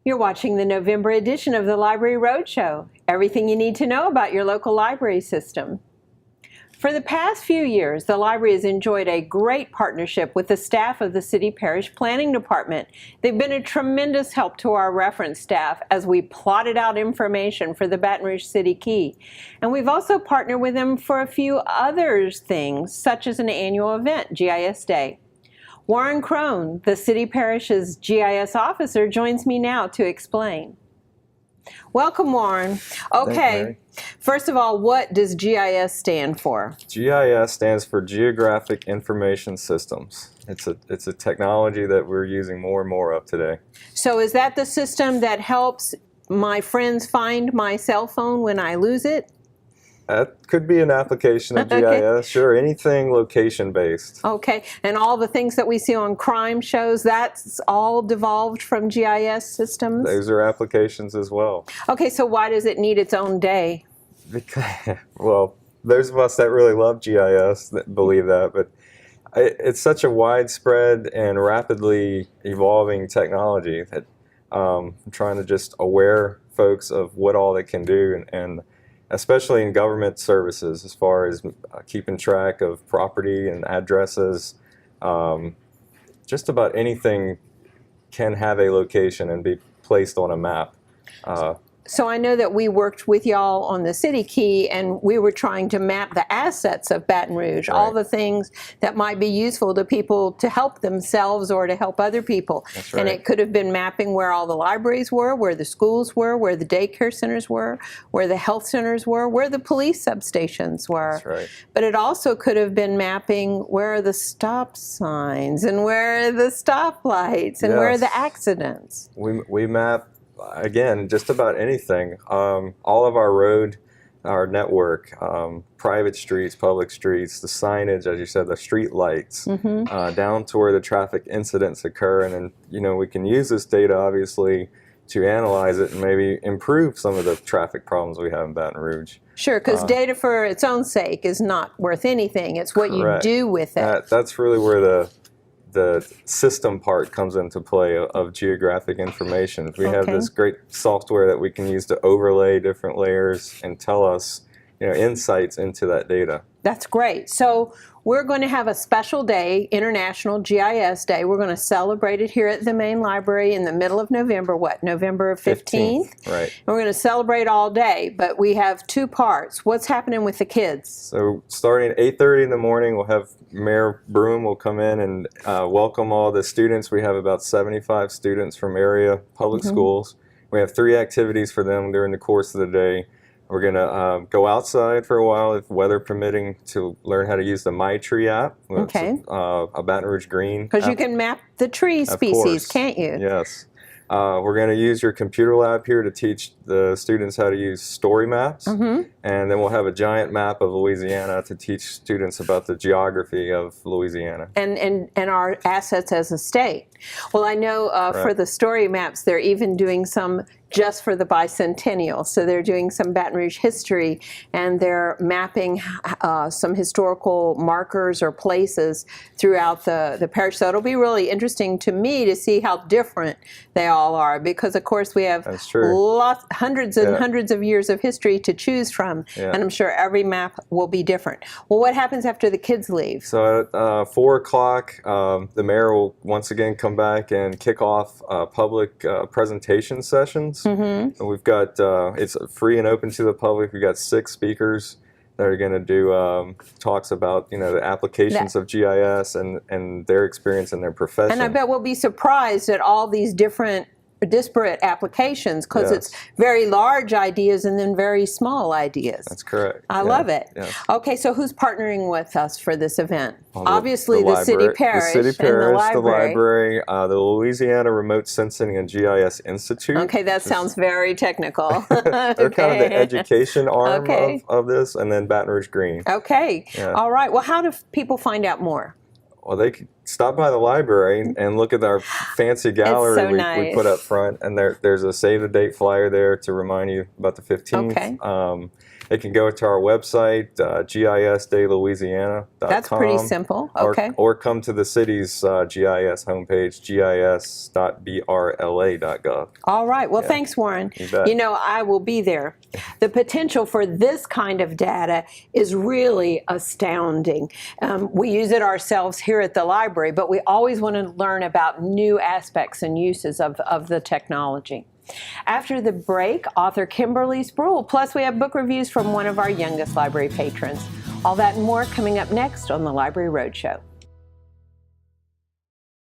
You're watching the November edition of the Library Roadshow. Everything you need to know about your local library system. For the past few years, the library has enjoyed a great partnership with the staff of the City Parish Planning Department. They've been a tremendous help to our reference staff as we plotted out information for the Baton Rouge City Key. And we've also partnered with them for a few other things, such as an annual event, GIS Day. Warren Kron, the City Parish's GIS officer, joins me now to explain. Welcome, Warren. Okay, first of all, what does GIS stand for? GIS stands for Geographic Information Systems. It's a technology that we're using more and more of today. So is that the system that helps my friends find my cell phone when I lose it? That could be an application of GIS, okay. Sure, anything location-based. Okay, and all the things that we see on crime shows, that's all devolved from GIS systems? Those are applications as well. Okay, so why does it need its own day? Because, well, those of us that really love GIS that believe that, but it's such a widespread and rapidly evolving technology that I'm trying to just aware folks of what all it can do, and especially in government services, as far as keeping track of property and addresses. Just about anything can have a location and be placed on a map. So I know that we worked with y'all on the City Key, and we were trying to map the assets of Baton Rouge, all the things that might be useful to people to help themselves or to help other people. That's right. And it could have been mapping where all the libraries were, where the schools were, where the daycare centers were, where the health centers were, where the police substations were. That's right. But it also could have been mapping where are the stop signs and where are the stoplights and where are the accidents. We map, again, just about anything. All of our network, private streets, public streets, the signage, as you said, the street lights, down to where the traffic incidents occur. And then, you know, we can use this data, obviously, to analyze it and maybe improve some of the traffic problems we have in Baton Rouge. Sure, because data for its own sake is not worth anything. It's what you do with it. That's really where the system part comes into play of geographic information. We have this great software that we can use to overlay different layers and tell us, you know, insights into that data. That's great. So we're going to have a special day, International GIS Day. We're going to celebrate it here at the main library in the middle of November, November 15th? Right. And we're going to celebrate all day, but we have two parts. What's happening with the kids? So starting at 8:30 in the morning, we'll have Mayor Broom will come in and welcome all the students. We have about 75 students from area public schools. We have 3 activities for them during the course of the day. We're going to go outside for a while, if weather permitting, to learn how to use the My Tree app. Okay. A Baton Rouge green. Because you can map the tree species, can't you? Yes. We're going to use your computer lab here to teach the students how to use story maps. And then we'll have a giant map of Louisiana to teach students about the geography of Louisiana. And our assets as a state. Well, I know for the story maps, they're even doing some just for the bicentennial. So they're doing some Baton Rouge history, and they're mapping some historical markers or places throughout the parish. So it'll be really interesting to me to see how different they all are, because of course we have hundreds and hundreds of years of history to choose from, and I'm sure every map will be different. Well, what happens after the kids leave? So at 4 o'clock, the mayor will once again come back and kick off public presentation sessions. And we've got, it's free and open to the public. We've got 6 speakers that are going to do talks about, you know, the applications of GIS and their experience in their profession. And I bet we'll be surprised at all these different disparate applications, because it's very large ideas and then very small ideas. That's correct. I love it. Yes. Okay, so who's partnering with us for this event? Well, obviously the City Parish, the library. The Louisiana Remote Sensing and GIS Institute. Okay, that sounds very technical. They're kind of the education arm of this, and then Baton Rouge Green. Okay, all right. Well, how do people find out more? Well, they could stop by the library and look at our fancy gallery we put up front, and there's a save the date flyer there to remind you about the 15th. Okay. It can go to our website, gisdaylouisiana.com. That's pretty simple. Okay. Or come to the city's GIS homepage, gis.brla.gov. All right. Well, thanks, Warren. You bet. You know, I will be there. The potential for this kind of data is really astounding. We use it ourselves here at the library, but we always want to learn about new aspects and uses of the technology. After the break, author Kimberly Spruill, plus we have book reviews from one of our youngest library patrons. All that and more coming up next on the Library Roadshow.